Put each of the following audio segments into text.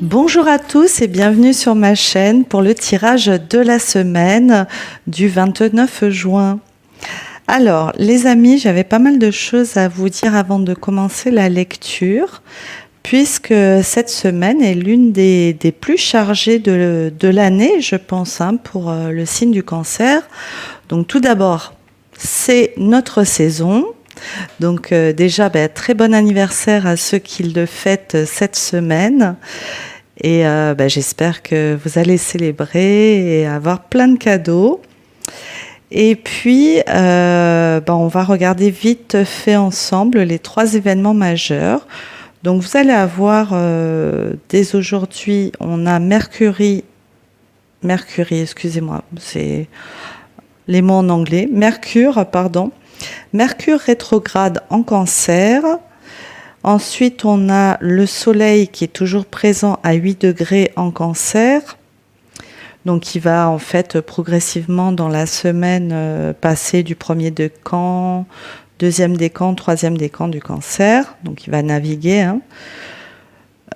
Bonjour à tous et bienvenue sur ma chaîne pour le tirage de la semaine du 29 juin. Alors, les amis, j'avais pas mal de choses à vous dire avant de commencer la lecture, puisque cette semaine est l'une des plus chargées de l'année, je pense, pour le signe du Cancer. Donc tout d'abord, c'est notre saison. Donc déjà, très bon anniversaire à ceux qui le fêtent cette semaine. Et j'espère que vous allez célébrer et avoir plein de cadeaux. Et puis, on va regarder vite fait ensemble les 3 événements majeurs. Donc vous allez avoir, dès aujourd'hui, on a Mercury, excusez-moi, c'est les mots en anglais, Mercure rétrograde en Cancer. Ensuite, on a le Soleil qui est toujours présent à 8 degrés en Cancer. Donc, qui va en fait progressivement dans la semaine passer du premier décan, deuxième décan, troisième décan du Cancer. Donc, il va naviguer.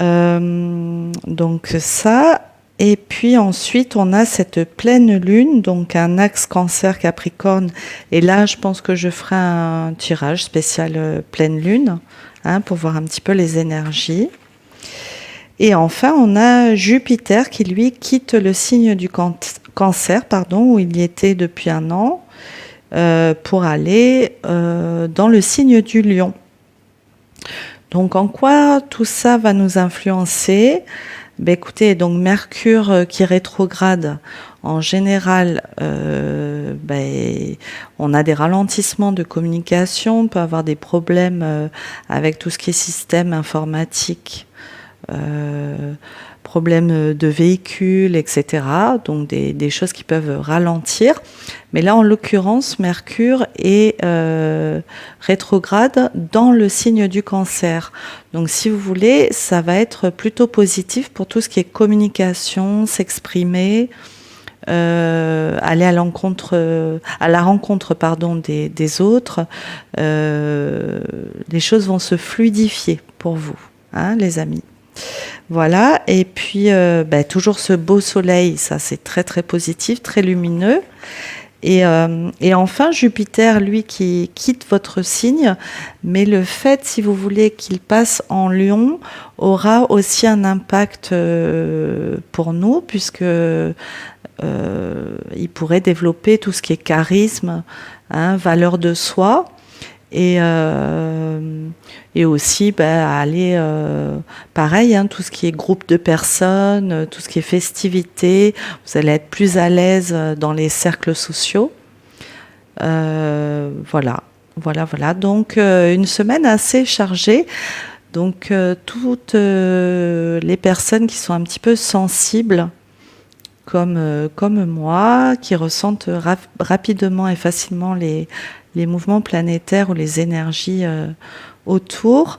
Donc, ça. Et puis ensuite, on a cette pleine lune, donc un axe Cancer-Capricorne. Et là, je pense que je ferai un tirage spécial pleine lune, pour voir un petit peu les énergies. Et enfin, on a Jupiter qui, lui, quitte le signe du Cancer, où il y était depuis un an, pour aller dans le signe du Lion. Donc, en quoi tout ça va nous influencer ? Écoutez, donc Mercure qui rétrograde, en général, on a des ralentissements de communication, on peut avoir des problèmes avec tout ce qui est système informatique, problèmes de véhicules, etc. Donc des choses qui peuvent ralentir. Mais là, en l'occurrence, Mercure est rétrograde dans le signe du Cancer. Donc, si vous voulez, ça va être plutôt positif pour tout ce qui est communication, s'exprimer, aller à la rencontre des autres. Les choses vont se fluidifier pour vous, les amis. Voilà, et puis toujours ce beau soleil, ça c'est très très positif, très lumineux. Et enfin, Jupiter, lui, qui quitte votre signe, mais le fait, si vous voulez, qu'il passe en Lion, aura aussi un impact pour nous, puisque il pourrait développer tout ce qui est charisme, valeur de soi. Et aussi aller pareil, tout ce qui est groupe de personnes, tout ce qui est festivités, vous allez être plus à l'aise dans les cercles sociaux. Voilà. Donc une semaine assez chargée. Donc toutes les personnes qui sont un petit peu sensibles, comme moi, qui ressentent rapidement et facilement les mouvements planétaires ou les énergies autour,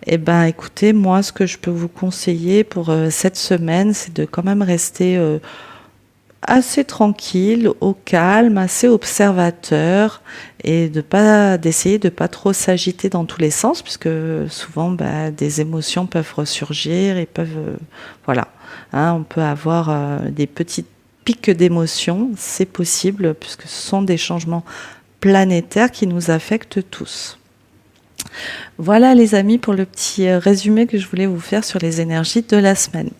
écoutez, moi, ce que je peux vous conseiller pour cette semaine, c'est de quand même rester assez tranquille, au calme, assez observateur, et d'essayer de pas trop s'agiter dans tous les sens, puisque souvent, des émotions peuvent ressurgir et peuvent, on peut avoir des petits pics d'émotions, c'est possible, puisque ce sont des changements planétaires qui nous affectent tous. Voilà les amis pour le petit résumé que je voulais vous faire sur les énergies de la semaine.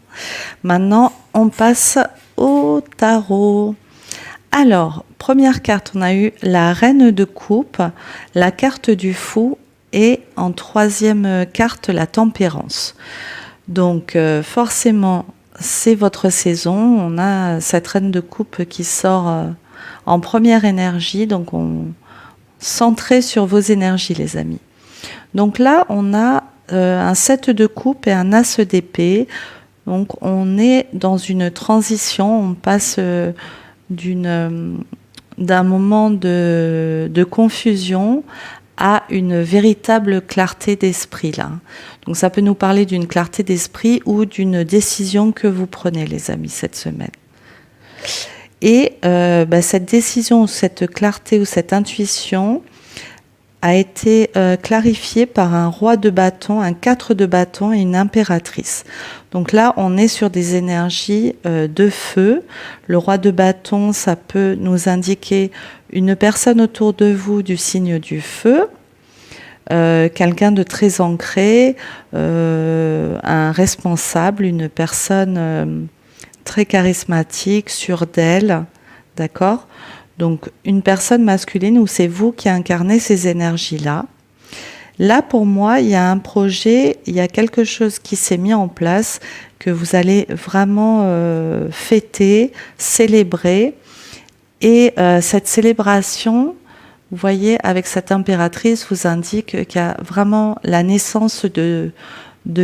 Maintenant, on passe au tarot. Alors, première carte, on a eu la Reine de Coupe, la carte du Fou et en troisième carte, la Tempérance. Donc forcément, c'est votre saison. On a cette Reine de Coupe qui sort en première énergie, donc centrez sur vos énergies les amis. Donc là on a un 7 de coupe et un as d'épée, donc on est dans une transition, on passe d'un moment de confusion à une véritable clarté d'esprit là. Donc ça peut nous parler d'une clarté d'esprit ou d'une décision que vous prenez les amis cette semaine. Et cette décision, cette clarté ou cette intuition, a été clarifié par un roi de bâton, un 4 de bâton et une impératrice. Donc là, on est sur des énergies de feu. Le roi de bâton, ça peut nous indiquer une personne autour de vous du signe du feu, quelqu'un de très ancré, un responsable, une personne très charismatique, sûre d'elle, d'accord ? Donc, une personne masculine où c'est vous qui incarnez ces énergies-là. Là, pour moi, il y a un projet, il y a quelque chose qui s'est mis en place que vous allez vraiment fêter, célébrer. Et cette célébration, vous voyez, avec cette impératrice, vous indique qu'il y a vraiment la naissance de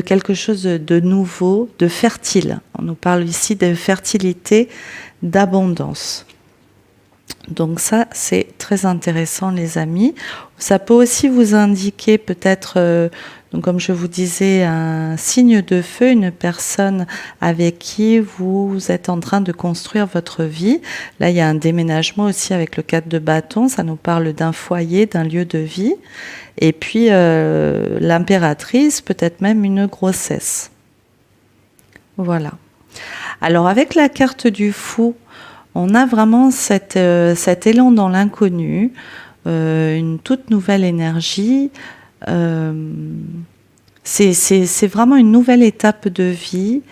quelque chose de nouveau, de fertile. On nous parle ici de fertilité, d'abondance. Donc ça, c'est très intéressant, les amis. Ça peut aussi vous indiquer peut-être, donc comme je vous disais, un signe de feu, une personne avec qui vous êtes en train de construire votre vie. Là, il y a un déménagement aussi avec le 4 de bâton. Ça nous parle d'un foyer, d'un lieu de vie. Et puis, l'impératrice, peut-être même une grossesse. Voilà. Alors, avec la carte du fou, on a vraiment cet élan dans l'inconnu, une toute nouvelle énergie. C'est vraiment une nouvelle étape de vie,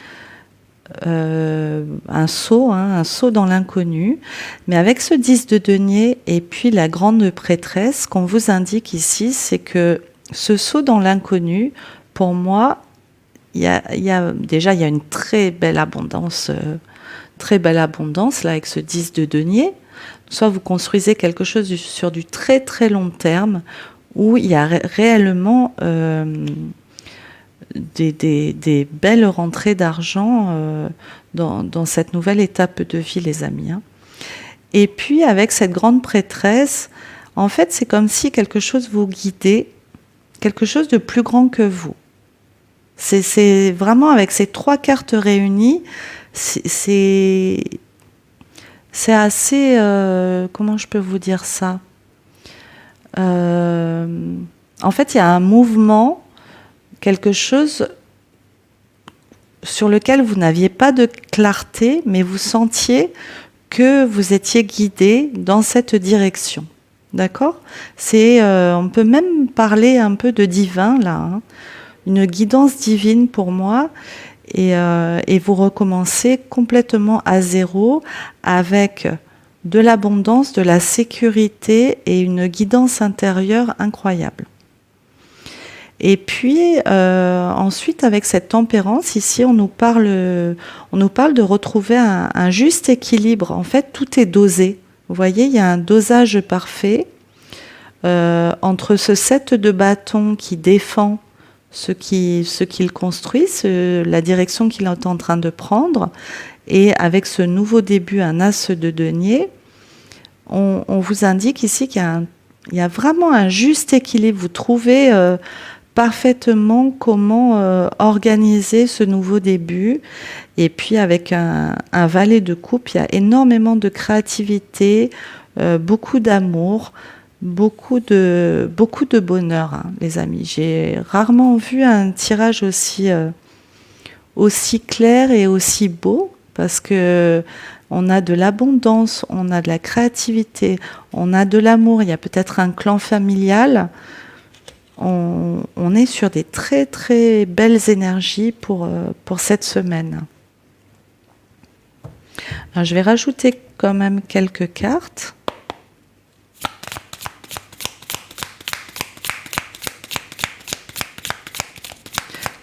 un saut dans l'inconnu. Mais avec ce 10 de denier et puis la grande prêtresse, qu'on vous indique ici, c'est que ce saut dans l'inconnu, pour moi, il y a une très belle abondance. Très belle abondance là avec ce 10 de denier. Soit vous construisez quelque chose sur du très très long terme où il y a réellement des belles rentrées d'argent dans cette nouvelle étape de vie, les amis. Et puis avec cette grande prêtresse, en fait c'est comme si quelque chose vous guidait, quelque chose de plus grand que vous. C'est vraiment avec ces trois cartes réunies, c'est assez... comment je peux vous dire ça ? En fait, il y a un mouvement, quelque chose sur lequel vous n'aviez pas de clarté, mais vous sentiez que vous étiez guidé dans cette direction. D'accord ? On peut même parler un peu de divin, là. Une guidance divine pour moi. Et vous recommencez complètement à zéro avec de l'abondance, de la sécurité et une guidance intérieure incroyable. Et puis ensuite, avec cette tempérance, ici, on nous parle de retrouver un juste équilibre. En fait, tout est dosé. Vous voyez, il y a un dosage parfait entre ce 7 de bâton qui défend ce qu'il construit, la direction qu'il est en train de prendre, et avec ce nouveau début, un as de denier, on vous indique ici qu'il y a vraiment un juste équilibre. Vous trouvez parfaitement comment organiser ce nouveau début. Et puis avec un valet de coupe, il y a énormément de créativité, beaucoup d'amour, beaucoup de bonheur, hein, les amis. J'ai rarement vu un tirage aussi clair et aussi beau, parce que on a de l'abondance, on a de la créativité, on a de l'amour, il y a peut-être un clan familial. On est sur des très très belles énergies pour cette semaine. Alors, je vais rajouter quand même quelques cartes.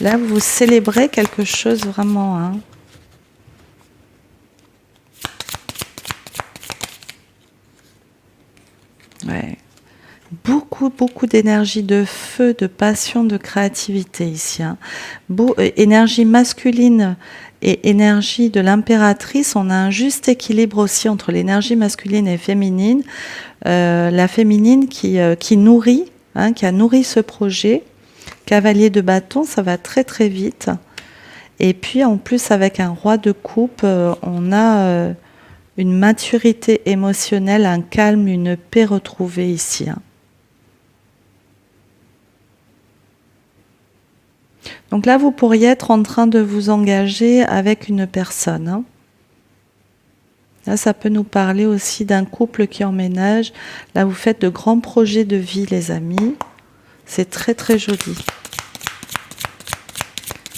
Là, vous célébrez quelque chose vraiment. Hein. Ouais. Beaucoup d'énergie, de feu, de passion, de créativité ici. Hein. Énergie masculine et énergie de l'impératrice. On a un juste équilibre aussi entre l'énergie masculine et féminine. La féminine qui nourrit, hein, qui a nourri ce projet. Cavalier de bâton, ça va très très vite. Et puis en plus avec un roi de coupe, on a une maturité émotionnelle, un calme, une paix retrouvée ici. Hein. Donc là, vous pourriez être en train de vous engager avec une personne. Hein. Là, ça peut nous parler aussi d'un couple qui emménage. Là, vous faites de grands projets de vie, les amis. C'est très, très joli.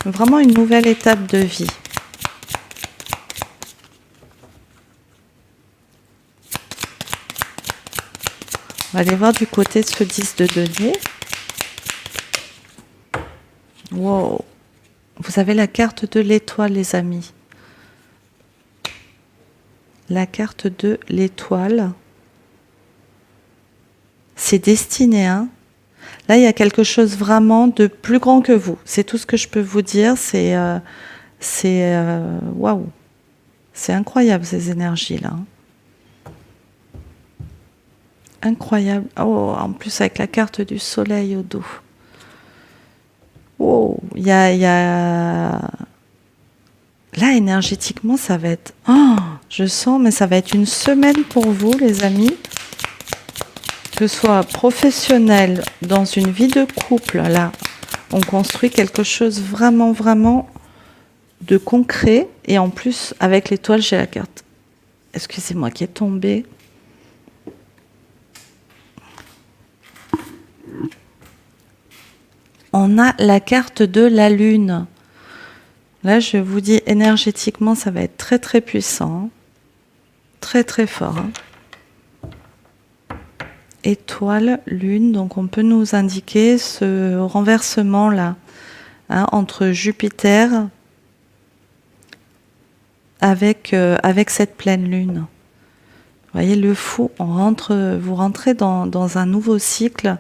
Vraiment une nouvelle étape de vie. On va aller voir du côté de ce 10 de denier. Wow. Vous avez la carte de l'étoile, les amis. La carte de l'étoile. C'est destiné, hein. Là, il y a quelque chose vraiment de plus grand que vous. C'est tout ce que je peux vous dire. C'est waouh. C'est incroyable, ces énergies-là. Incroyable. Oh, en plus, avec la carte du soleil au dos. Oh, il y a... Là, énergétiquement, ça va être... Oh, je sens, mais ça va être une semaine pour vous, les amis. Que ce soit professionnel, dans une vie de couple, là, on construit quelque chose vraiment, vraiment de concret. Et en plus, avec l'étoile, j'ai la carte. Excusez-moi, qui est tombée. On a la carte de la lune. Là, je vous dis, énergétiquement, ça va être très, très puissant. Très, très fort. Hein. Étoile, lune, donc on peut nous indiquer ce renversement-là, hein, entre Jupiter avec cette pleine lune. Vous voyez, le fou, vous rentrez dans un nouveau cycle.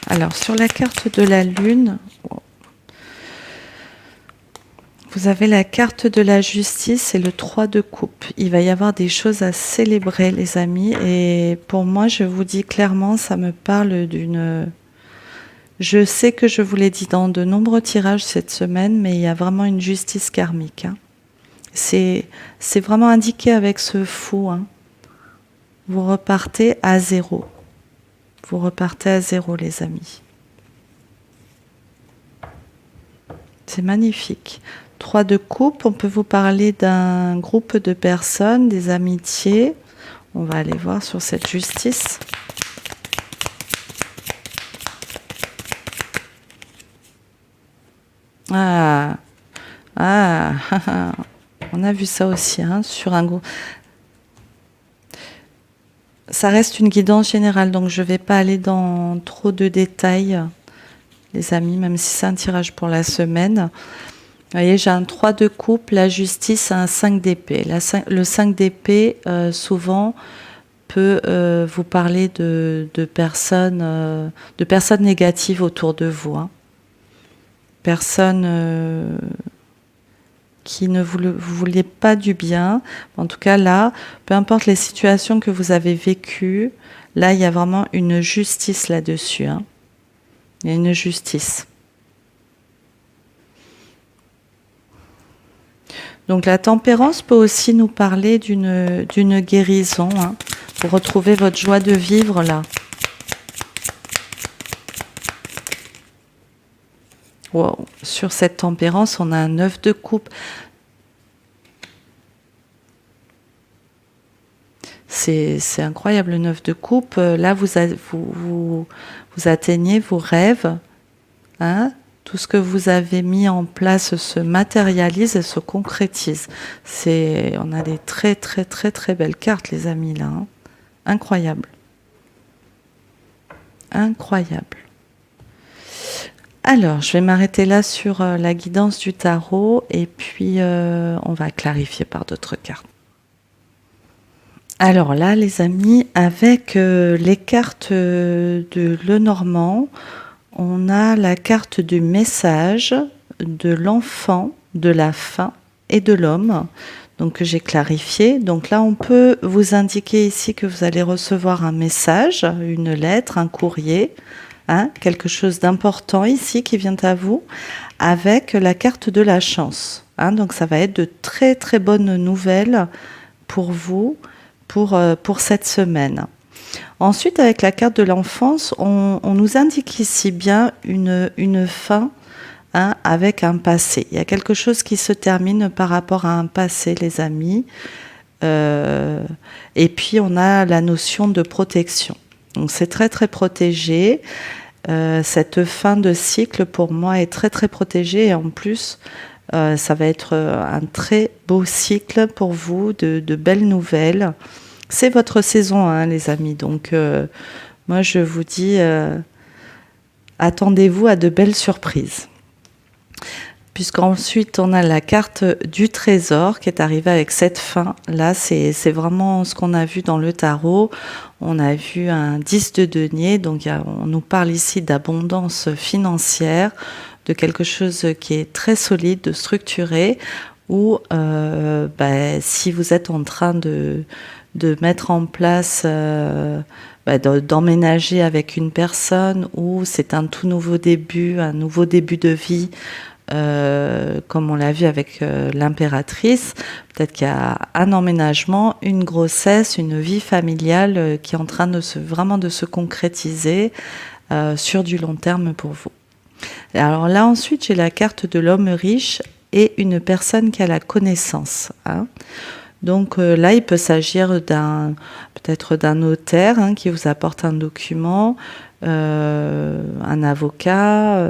Alors, sur la carte de la lune, vous avez la carte de la justice et le 3 de coupe. Il va y avoir des choses à célébrer, les amis. Et pour moi, je vous dis clairement, ça me parle d'une... Je sais que je vous l'ai dit dans de nombreux tirages cette semaine, mais il y a vraiment une justice karmique. Hein. C'est vraiment indiqué avec ce fou. Hein. Vous repartez à zéro. Vous repartez à zéro, les amis. C'est magnifique. 3 de coupe, on peut vous parler d'un groupe de personnes, des amitiés. On va aller voir sur cette justice. Ah, on a vu ça aussi, hein, sur un groupe. Ça reste une guidance générale, donc je ne vais pas aller dans trop de détails, les amis, même si c'est un tirage pour la semaine. Vous voyez, j'ai un 3 de coupe, la justice, un 5 d'épée. Le 5 d'épée, souvent, peut vous parler de personnes négatives autour de vous. Hein. Personnes qui ne vous voulez pas du bien. En tout cas, là, peu importe les situations que vous avez vécues, là, il y a vraiment une justice là-dessus. Hein. Il y a une justice. Donc la tempérance peut aussi nous parler d'une guérison. Hein. Vous retrouvez votre joie de vivre là. Wow. Sur cette tempérance, on a un 9 de coupe. C'est incroyable, le 9 de coupe. Là, vous atteignez vos rêves. Hein. Tout ce que vous avez mis en place se matérialise et se concrétise. On a des très, très, très, très belles cartes, les amis, là. Hein. Incroyable. Incroyable. Alors, je vais m'arrêter là sur la guidance du tarot et puis on va clarifier par d'autres cartes. Alors là, les amis, avec les cartes de Lenormand, on a la carte du message, de l'enfant, de la fin et de l'homme. Donc j'ai clarifié. Donc là, on peut vous indiquer ici que vous allez recevoir un message, une lettre, un courrier, hein, quelque chose d'important ici qui vient à vous, avec la carte de la chance. Hein, donc ça va être de très très bonnes nouvelles pour vous, pour cette semaine. Ensuite, avec la carte de l'enfance, on nous indique ici bien une fin, hein, avec un passé. Il y a quelque chose qui se termine par rapport à un passé, les amis. Et puis, on a la notion de protection. Donc, c'est très, très protégé. Cette fin de cycle, pour moi, est très, très protégée. Et en plus, ça va être un très beau cycle pour vous, de belles nouvelles. C'est votre saison, hein, les amis. Donc, moi, je vous dis, attendez-vous à de belles surprises. Puisqu'ensuite, on a la carte du trésor qui est arrivée avec cette fin. Là, c'est vraiment ce qu'on a vu dans le tarot. On a vu un 10 de denier. Donc, on nous parle ici d'abondance financière, de quelque chose qui est très solide, de structuré, où si vous êtes en train de mettre en place, d'emménager avec une personne, ou c'est un tout nouveau début, un nouveau début de vie, comme on l'a vu avec l'impératrice, peut-être qu'il y a un emménagement, une grossesse, une vie familiale qui est en train de se concrétiser sur du long terme pour vous. Alors là, ensuite, j'ai la carte de l'homme riche et une personne qui a la connaissance, hein. Donc là, il peut s'agir peut-être d'un notaire, hein, qui vous apporte un document, un avocat,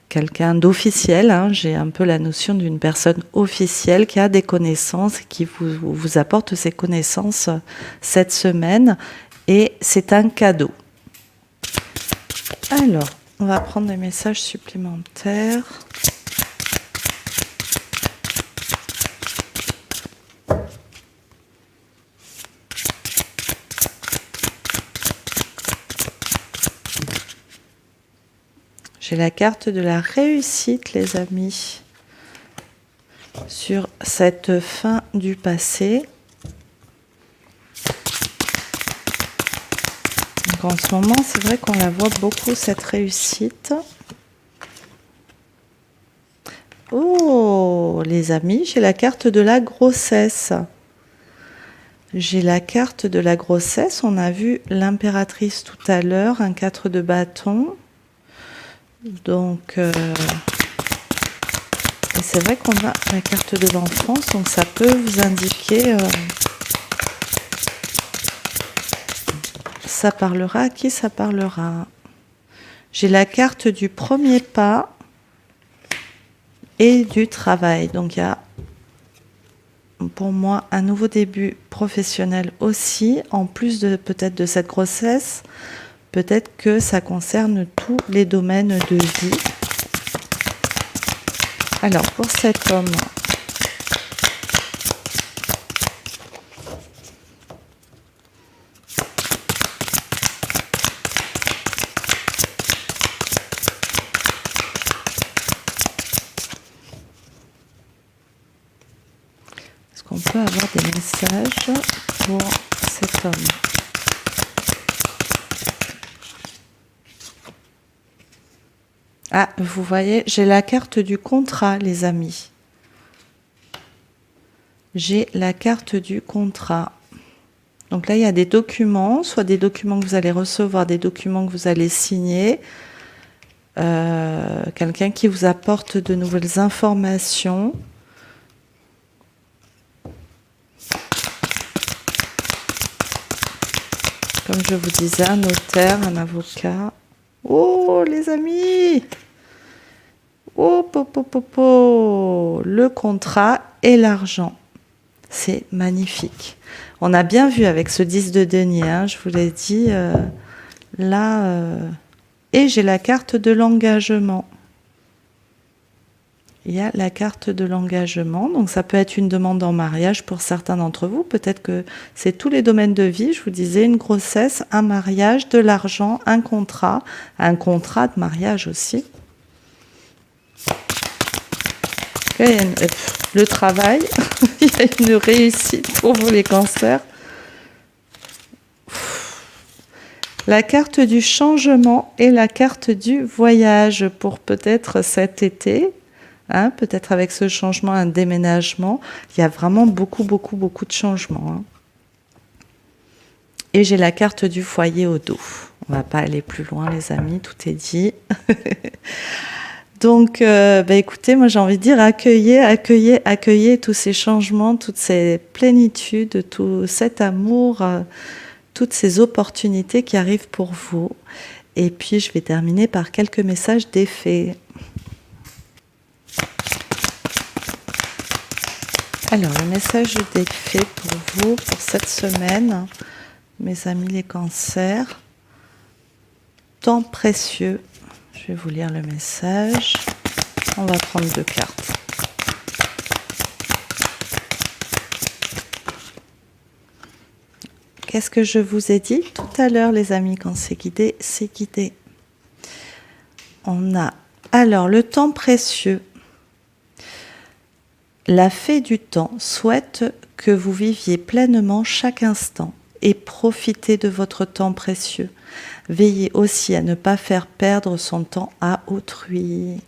quelqu'un d'officiel, hein. J'ai un peu la notion d'une personne officielle qui a des connaissances, qui vous apporte ses connaissances cette semaine, et c'est un cadeau. Alors, on va prendre des messages supplémentaires. J'ai la carte de la réussite, les amis, sur cette fin du passé. Donc en ce moment, c'est vrai qu'on la voit beaucoup, cette réussite. Oh, les amis, j'ai la carte de la grossesse. J'ai la carte de la grossesse. On a vu l'impératrice tout à l'heure, un 4 de bâton. Donc, et c'est vrai qu'on a la carte de l'enfance, donc ça peut vous indiquer, ça parlera à qui ça parlera. J'ai la carte du premier pas et du travail. Donc, il y a pour moi un nouveau début professionnel aussi, en plus de peut-être de cette grossesse. Peut-être que ça concerne tous les domaines de vie. Alors, pour cet homme, est-ce qu'on peut avoir des messages pour cet homme ? Ah, vous voyez, j'ai la carte du contrat, les amis. J'ai la carte du contrat. Donc là, il y a des documents, soit des documents que vous allez recevoir, des documents que vous allez signer. Quelqu'un qui vous apporte de nouvelles informations. Comme je vous disais, un notaire, un avocat. Oh, les amis! Oh, le contrat et l'argent. C'est magnifique. On a bien vu avec ce 10 de denier, hein, je vous l'ai dit, et j'ai la carte de l'engagement. Il y a la carte de l'engagement, donc ça peut être une demande en mariage pour certains d'entre vous. Peut-être que c'est tous les domaines de vie, je vous disais, une grossesse, un mariage, de l'argent, un contrat de mariage aussi. Le travail, il y a une réussite pour vous les cancers. la carte du changement et la carte du voyage pour peut-être cet été. Hein, peut-être avec ce changement, un déménagement. Il y a vraiment beaucoup de changements. Hein. Et j'ai la carte du foyer au dos. On va pas aller plus loin, les amis, tout est dit. Donc, écoutez, moi j'ai envie de dire accueillez tous ces changements, toutes ces plénitudes, tout cet amour, toutes ces opportunités qui arrivent pour vous. Et puis, je vais terminer par quelques messages d'effet. Alors, le message d'effet pour vous, pour cette semaine, mes amis les cancers. Temps précieux. Je vais vous lire le message. On va prendre 2 cartes. Qu'est-ce que je vous ai dit tout à l'heure, les amis, quand c'est guidé, c'est guidé. On a alors le temps précieux. La fée du temps souhaite que vous viviez pleinement chaque instant et profitez de votre temps précieux. Veillez aussi à ne pas faire perdre son temps à autrui.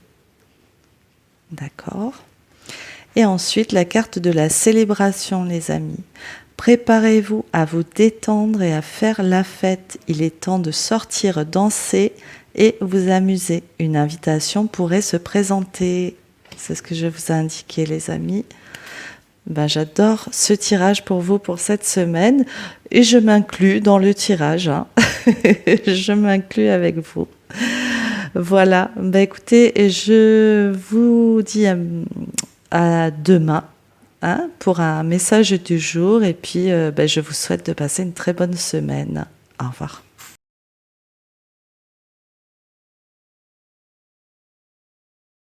D'accord ? Et ensuite, la carte de la célébration, les amis. Préparez-vous à vous détendre et à faire la fête. Il est temps de sortir danser et vous amuser. Une invitation pourrait se présenter. C'est ce que je vous ai indiqué, les amis. J'adore ce tirage pour vous pour cette semaine et je m'inclus dans le tirage. Hein. Je m'inclus avec vous. Voilà. Écoutez, je vous dis à demain pour un message du jour et puis je vous souhaite de passer une très bonne semaine. Au revoir.